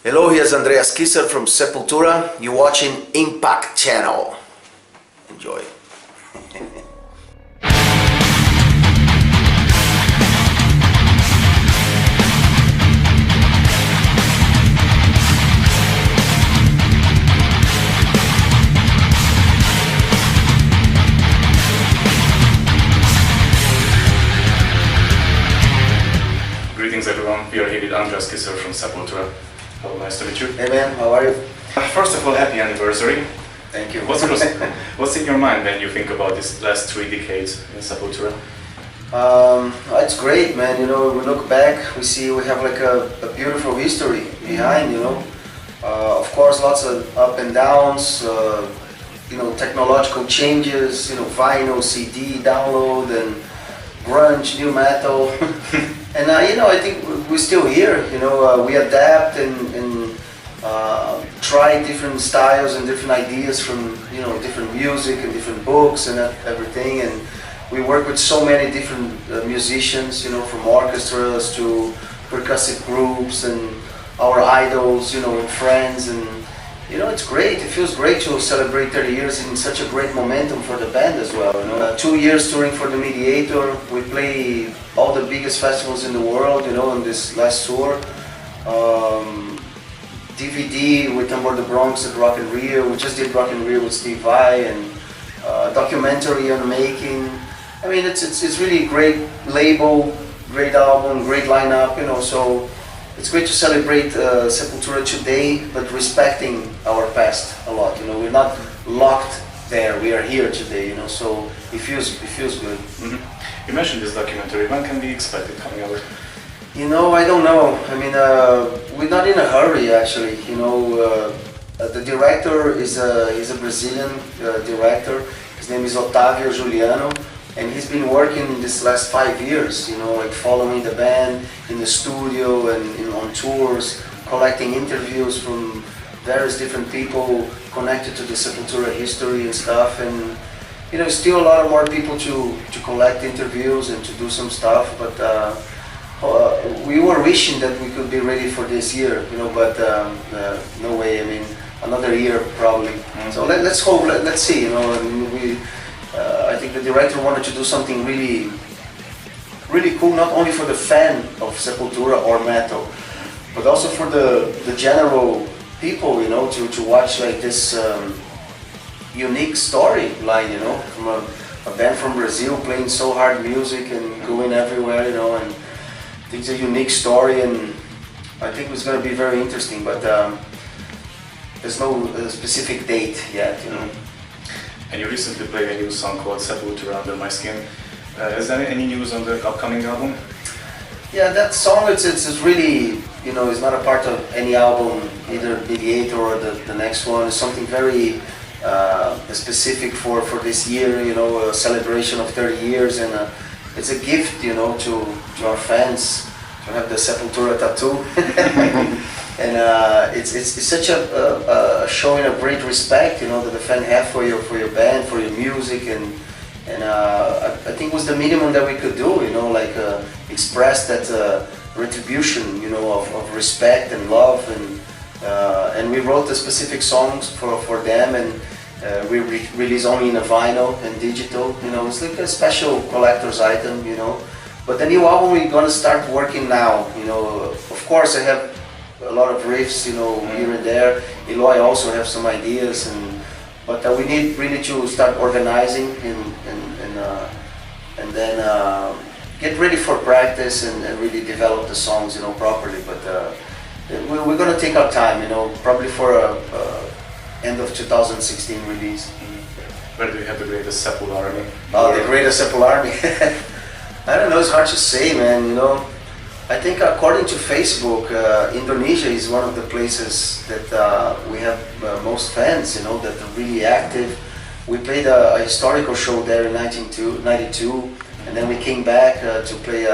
Hello, here's Andreas Kisser from Sepultura. You're watching Impact Channel. Enjoy. Greetings everyone, we are here with Andreas Kisser from Sepultura. Hello, nice to meet you. Hey man, how are you? First of all, happy anniversary. Thank you. What's in your mind when you think about this last 3 decades in Sepultura? It's great, man. You know, we look back, we see we have like a beautiful history behind, you know. Of course, lots of up and downs, you know, technological changes, you know, vinyl, CD, download, and grunge, new metal. And you know, I think we're still here. You know, we adapt and try different styles and different ideas from, you know, different music and different books and everything. And we work with so many different musicians, you know, from orchestras to percussive groups and our idols, you know, and friends. And you know, it's great. It feels great to celebrate 30 years in such a great momentum for the band as well. You know, 2 years touring for the Mediator. We play all the biggest festivals in the world, you know, on this last tour. DVD with Tambor the Bronx at Rock in Rio. We just did Rock in Rio with Steve Vai, and documentary on making. I mean, it's really great label, great album, great lineup, you know. So it's great to celebrate Sepultura today, but respecting our past a lot. You know, we're not locked there. We are here today. You know, so it feels good. Mm-hmm. You mentioned this documentary. When can we expect it coming out? You know, I don't know. I mean, we're not in a hurry actually. You know, the director is a Brazilian director. His name is Otávio Juliano. And he's been working this last 5 years, you know, like following the band in the studio and on tours, collecting interviews from various different people connected to the Sepultura history and stuff. And you know, still a lot of more people to collect interviews and to do some stuff. But we were wishing that we could be ready for this year, you know, but no way. I mean, another year probably. Mm-hmm. So let's hope. Let's see. You know, I mean, I think the director wanted to do something really cool, not only for the fan of Sepultura or metal, but also for the general people, you know, to watch like this unique storyline, you know, from a band from Brazil playing so hard music and going everywhere, you know, and I think it's a unique story, and I think it's going to be very interesting, but there's no specific date yet, you know. And you recently played a new song called Sepultura Under My Skin. Is there any news on the upcoming album? Yeah, that song, it's really, you know, it's not a part of any album, either Mediator or the next one. It's something very specific for this year, you know, a celebration of 30 years, and it's a gift, you know, to our fans to have the Sepultura tattoo. And it's such a showing of great respect, you know, that the fan have for your band, for your music, and I think it was the minimum that we could do, you know, like express that retribution, you know, of respect and love, and we wrote the specific songs for them, and we release only in a vinyl and digital, you know. It's like a special collector's item, you know. But the new album we're gonna start working now, you know. Of course, I have a lot of riffs, you know, here and there. Eloy also have some ideas, but we need really to start organizing and then get ready for practice and really develop the songs, you know, properly. But we're gonna take our time, you know, probably for a end of 2016 release. Where do you have the greatest Sepul army? Oh, the greatest Sepul army. I don't know. It's hard to say, man. You know. I think according to Facebook, Indonesia is one of the places that we have most fans, you know, that are really active. We played a historical show there in 1992, and then we came back to play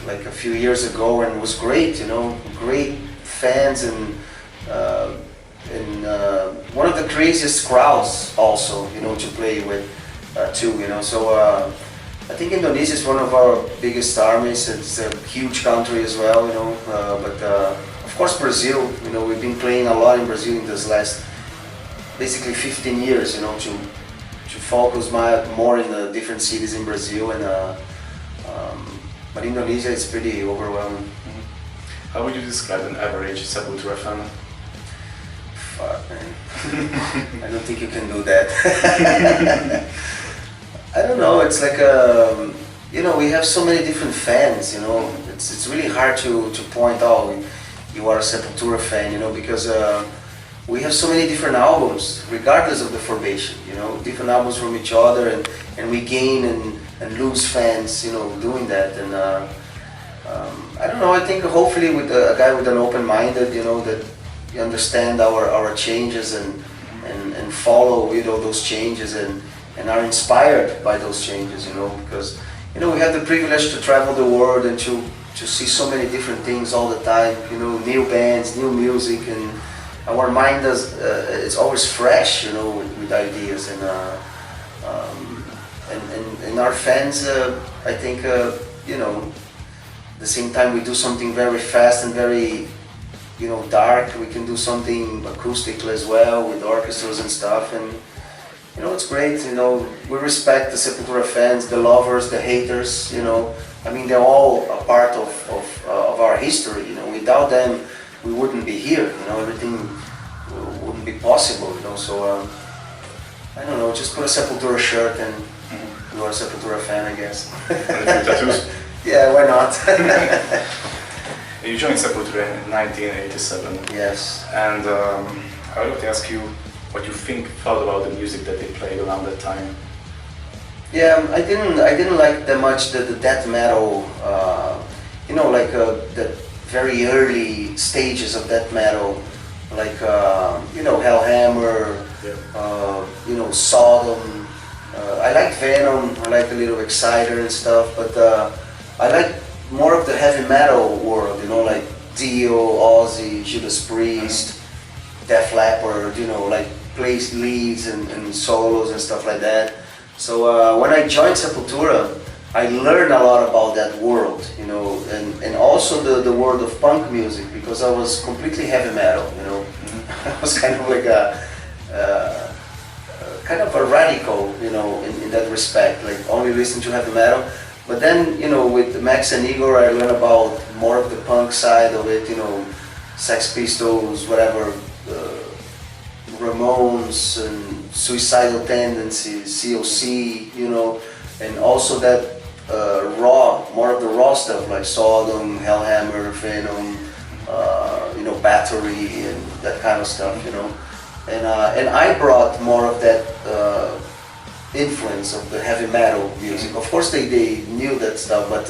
like a few years ago, and it was great, you know, great fans, and one of the craziest crowds also, you know, to play with too, you know. So I think Indonesia is one of our biggest armies. It's a huge country as well, you know. But of of course Brazil, you know, we've been playing a lot in Brazil in this last basically 15 years, you know, to focus more in the different cities in Brazil, and but Indonesia is pretty overwhelming. How would you describe an average Sepultura fan? Fuck, man. I don't think you can do that. I don't know, it's like, you know, we have so many different fans, you know, it's really hard to point out you are a Sepultura fan, you know, because we have so many different albums, regardless of the formation, you know, different albums from each other, and we gain and lose fans, you know, doing that, and I don't know, I think hopefully with a guy with an open-minded, you know, that you understand our changes and follow, you know, those changes and are inspired by those changes, you know, because, you know, we have the privilege to travel the world and to see so many different things all the time, you know, new bands, new music, and our mind it's always fresh, you know, with ideas, and our fans, I think, you know, at the same time we do something very fast and very, you know, dark, we can do something acoustic as well with orchestras and stuff, and you know, it's great, you know, we respect the Sepultura fans, the lovers, the haters, you know, I mean, they're all a part of our history, you know, without them we wouldn't be here, you know, everything wouldn't be possible, you know, so I don't know, just put a Sepultura shirt and you are a Sepultura fan, I guess. Tattoos? Yeah, why not? You joined Sepultura in 1987. Yes. And I would like to ask you what you thought about the music that they played around that time. Yeah, I didn't like that much the death metal, you know, like the very early stages of death metal, like you know, Hellhammer, you know, Sodom. I like Venom, I like a little Exciter and stuff, but I like more of the heavy metal world, you know, like Dio, Ozzy, Judas Priest, Def Leppard, you know, like plays leads and solos and stuff like that. So when I joined Sepultura, I learned a lot about that world, you know, and also the world of punk music, because I was completely heavy metal, you know. I was kind of like kind of a radical, you know, in that respect, like only listen to heavy metal. But then, you know, with Max and Igor, I learned about more of the punk side of it, you know, Sex Pistols, whatever, Ramones and Suicidal Tendencies, COC, you know, and also that more of the raw stuff like Sodom, Hellhammer, Venom, you know, Battery and that kind of stuff, you know. And I brought more of that influence of the heavy metal music. Of course they knew that stuff, but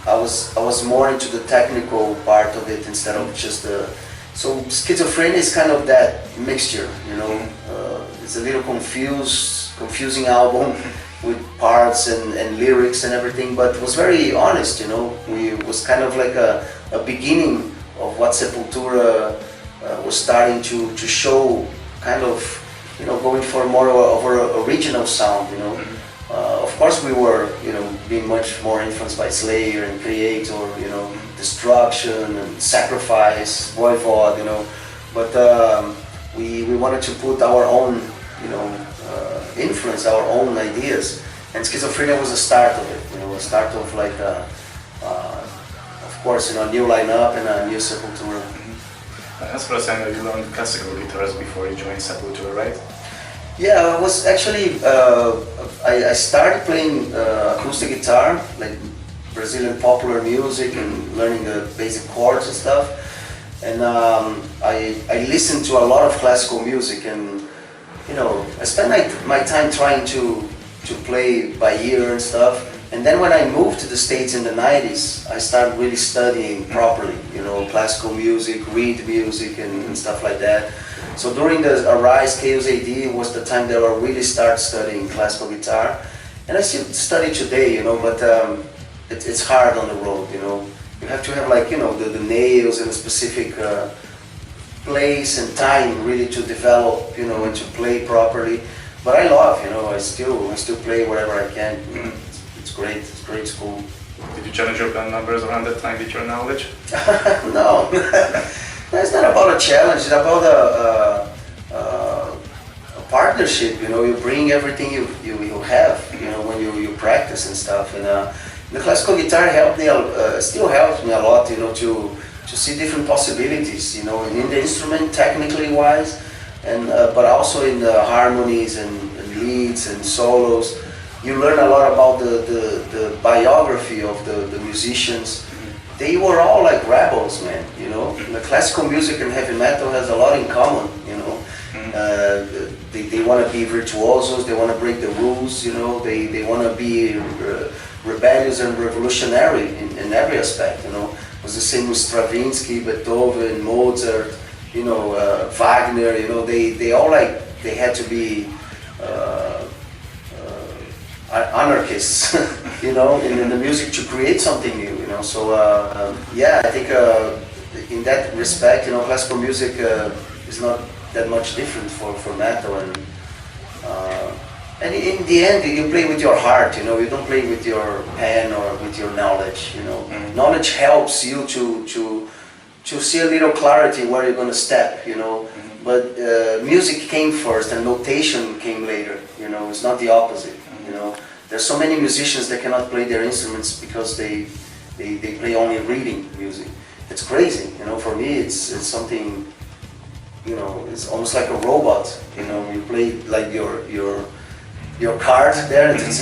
I was more into the technical part of it instead of just the... So Schizophrenia is kind of that mixture, you know. It's a little confusing album with parts and lyrics and everything, but it was very honest, you know. It was kind of like a beginning of what Sepultura was starting to show, kind of, you know, going for more of an original sound, you know. Of course we were, you know, being much more influenced by Slayer and Creator, you know, Destruction and Sacrifice, Voivod, you know, but we wanted to put our own, you know, influence, our own ideas, and Schizophrenia was the start of it, you know, a start of like, of course, you know, a new lineup and a new Sepultura. As far as I know, you learned classical guitars before you joined Sepultura, right? Yeah, I was actually, I started playing acoustic guitar, like Brazilian popular music, and learning the basic chords and stuff. And I listened to a lot of classical music, and you know, I spent my time trying to play by ear and stuff. And then when I moved to the States in the 90s, I started really studying properly, you know, classical music, reed music and stuff like that. So during the Arise Chaos AD was the time that I really started studying classical guitar. And I still study today, you know, but it's hard on the road, you know. You have to have, like, you know, the nails in a specific place and time really to develop, you know, and to play properly. But I love, you know, I still play wherever I can. You know. It's great school. Did you challenge your band members around that time with your knowledge? No, it's not about a challenge. It's about a partnership. You know, you bring everything you have. You know, when you practice and stuff. And the classical guitar helped me. Still helps me a lot. You know, to see different possibilities. You know, in the instrument, technically wise, and but also in the harmonies and leads and solos. You learn a lot about the biography of the musicians. They were all like rebels, man, you know. The classical music and heavy metal has a lot in common, you know. They want to be virtuosos, they want to break the rules, you know. They want to be rebellious and revolutionary in every aspect, you know. It was the same with Stravinsky, Beethoven, Mozart, you know, Wagner, you know. They all like, they had to be anarchists, you know, in the music to create something new, you know. So yeah, I think in that respect, you know, classical music is not that much different for metal, and in the end, you play with your heart, you know. You don't play with your pen or with your knowledge, you know. Knowledge helps you to see a little clarity where you're going to step, you know. But music came first and notation came later, you know. It's not the opposite. You know, there's so many musicians that cannot play their instruments because they play only reading music. It's crazy, you know. For me, it's something, you know. It's almost like a robot, you know. You play like your card there, and it's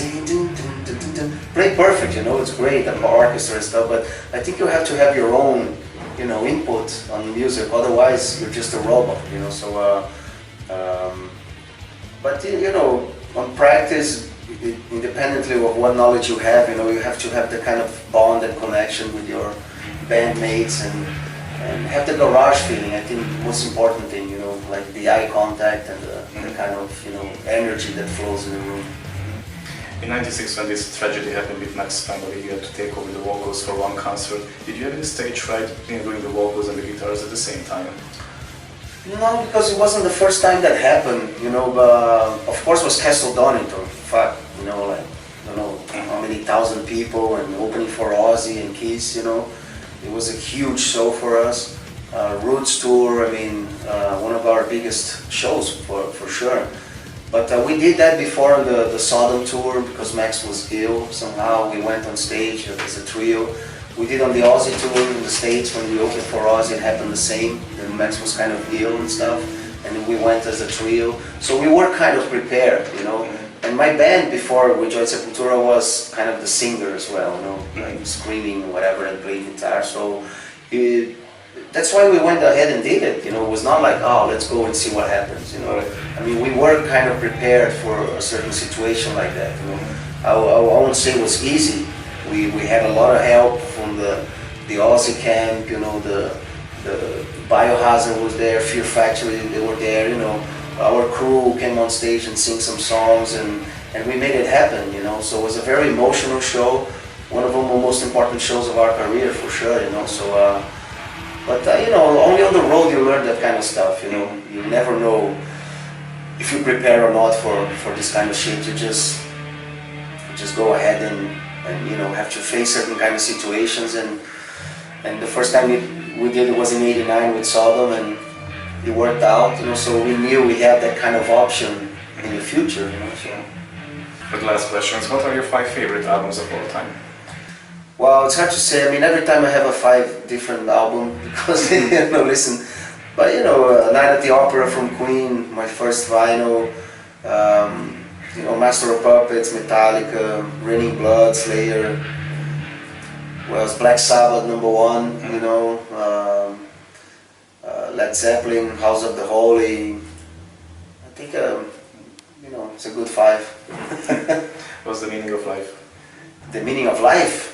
play perfect, you know. It's great, and orchestra and stuff. But I think you have to have your own, you know, input on music. Otherwise, you're just a robot, you know. So, but you know, on practice, independently of what knowledge you have, you know, you have to have the kind of bond and connection with your bandmates and have the garage feeling. I think the most important thing, you know, like the eye contact and the kind of, you know, energy that flows in the room. In '96, when this tragedy happened with Max's family, you had to take over the vocals for one concert. Did you have any stage fright doing the vocals and the guitars at the same time? No, because it wasn't the first time that happened, you know. But of course, it was Castle Donington. Fuck, you know, like, I don't know how many thousand people, and opening for Ozzy and Kiss, you know. It was a huge show for us. Roots tour, I mean, one of our biggest shows for sure. But we did that before on the Sodom tour because Max was ill. Somehow we went on stage as a trio. We did on the Ozzy tour in the States when we opened for Ozzy. It happened the same. And Max was kind of ill and stuff, and we went as a trio. So we were kind of prepared, you know. And my band before we joined Sepultura was kind of the singer as well, you know, like screaming whatever and playing guitar. So that's why we went ahead and did it. You know, it was not like, oh, let's go and see what happens. You know, I mean, we were kind of prepared for a certain situation like that. You know, I won't say it was easy. We had a lot of help from the Ozzy camp. You know, the Biohazard was there, Fear Factory, they were there. You know, our crew came on stage and sing some songs, and we made it happen. You know, so it was a very emotional show. One of the most important shows of our career for sure. You know, so. But you know, only on the road you learn that kind of stuff. You know, you never know if you prepare or not for this kind of shit. You just go ahead and you know, have to face certain kind of situations. And the first time we did it was in '89 with Sodom, and it worked out. You know, so we knew we had that kind of option in the future. You know, so. But last questions: what are your 5 favorite albums of all time? Well, it's hard to say. I mean, every time I have a 5 different album because you know, listen. But you know, Night at the Opera from Queen, my first vinyl. You know, Master of Puppets, Metallica, Raining Blood, Slayer. Well, it's Black Sabbath #1. You know, Led Zeppelin, House of the Holy. I think you know, it's a good 5. What's the meaning of life? The meaning of life.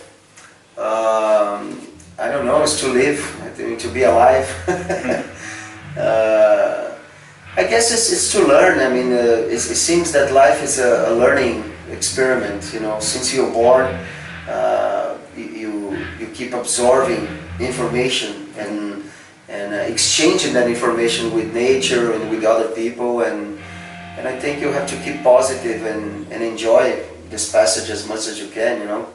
I don't know, it's to live, I think, to be alive. I guess it's to learn. I mean, it seems that life is a learning experiment. You know, since you're born, you keep absorbing information and exchanging that information with nature and with other people. And I think you have to keep positive and enjoy this passage as much as you can. You know.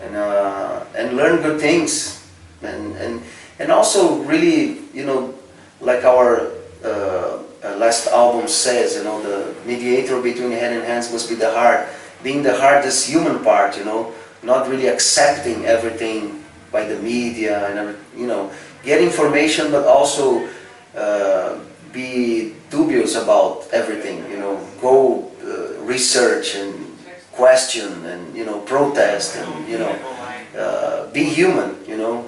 and learn good things, and also really, you know, like our last album says, you know, the mediator between head and hands must be the heart, being the hardest human part, you know, not really accepting everything by the media and you know, get information but also be dubious about everything, you know, go research and question and, you know, protest and, you know, be human, you know,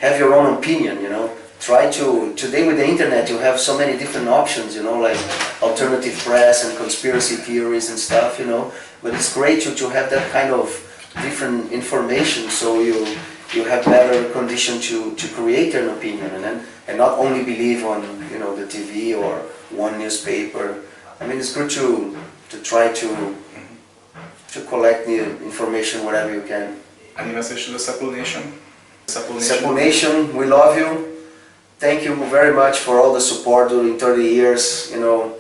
have your own opinion, you know. Try to, today with the internet you have so many different options, you know, like alternative press and conspiracy theories and stuff, you know, but it's great to have that kind of different information, so you have better condition to create an opinion, and not only believe on, you know, the TV or one newspaper. I mean, it's good to try to collect the information wherever you can. Any message to the Sepul Nation? Sepul Nation, we love you. Thank you very much for all the support during 30 years. You know,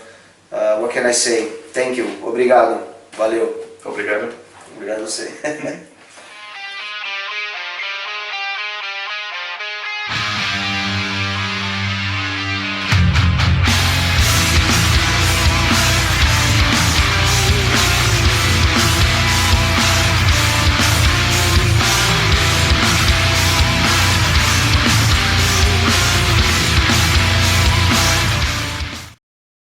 what can I say? Thank you. Obrigado. Valeu. Obrigado. Obrigado a você.